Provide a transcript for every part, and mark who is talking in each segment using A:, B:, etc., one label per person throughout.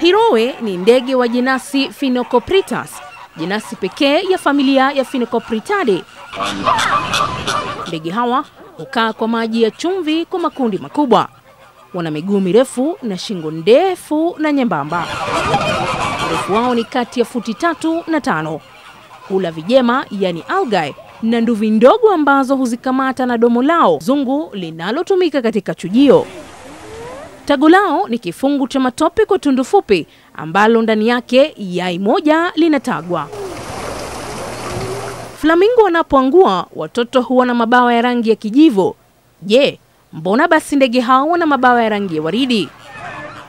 A: Hiroe ni ndege wa jinasi Phynocopritas, jinasi pekee ya familia ya Phynocopritidae. Ndege hawa hukaa kwa maji ya chumvi kwa makundi makubwa. Wana miguu mirefu na shingo ndefu na nyembamba. Urefu wao ni kati ya futi 3 na 5. Hula vijema, yani algae, na nduvi ndogo ambazo huzikamata na domo lao zungu linalotumika katika chujio. Tago lao ni kifungu cha matope kwa tundu fupi ambalo ndani yake yai moja linatagwa. Flamingo wanapoangua, watoto huwa na mabawa ya rangi ya kijivu. Je, mbona basi ndege hao wana mabawa ya rangi ya waridi?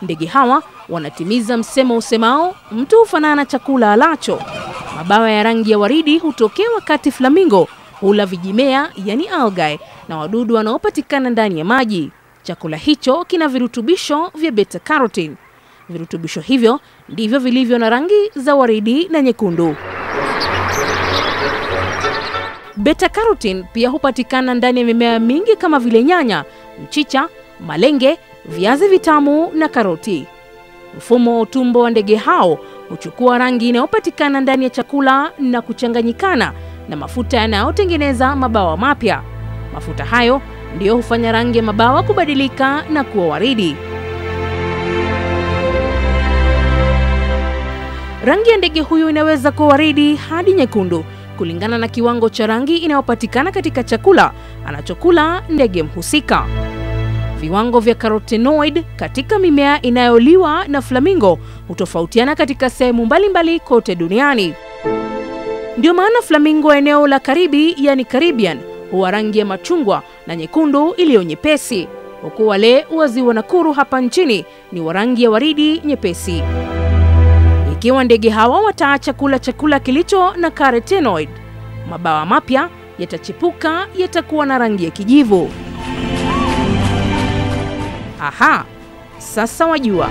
A: Ndege hawa wanatimiza msemo usemao mtu hufanana chakula alacho. Mabawa ya rangi ya waridi hutokea wakati flamingo hula vijimea, yani algae, na wadudu wanaopatikana ndani ya maji. Chakula hicho kina virutubisho vya beta carotene. Virutubisho hivyo ndivyo vilivyo na rangi za waridi na nyekundu. Beta carotene pia hupatikana ndani ya mimea mingi kama vile nyanya, mchicha, malenge, viazi vitamu na karoti. Mfumo wa utumbo wa ndege hao huchukua rangi inayopatikana ndani ya chakula na kuchanganyikana na mafuta yanayotengeneza mabawa mapya. Mafuta hayo ndiyo hufanya rangi ya mabawa kubadilika na kuwa waridi. Rangi ya ndege huyu inaweza kuwa waridi hadi nyekundu kulingana na kiwango cha rangi inayopatikana katika chakula anachokula ndege mhusika. Viwango vya carotenoid katika mimea inayoliwa na flamingo hutofautiana katika sehemu mbalimbali kote duniani. Ndio maana flamingo eneo la Karibi, yani Caribbean, huwa rangi ya machungwa na nyekundu iliyo nyepesi, huku wale wa ziwa Nakuru hapa nchini ni wa rangi ya waridi nyepesi. Ikiwa ndege hawa wataacha kula chakula kilicho na carotenoid, mabawa mapya yatachipuka, yatakuwa na rangi ya kijivu. Aha, sasa wajua.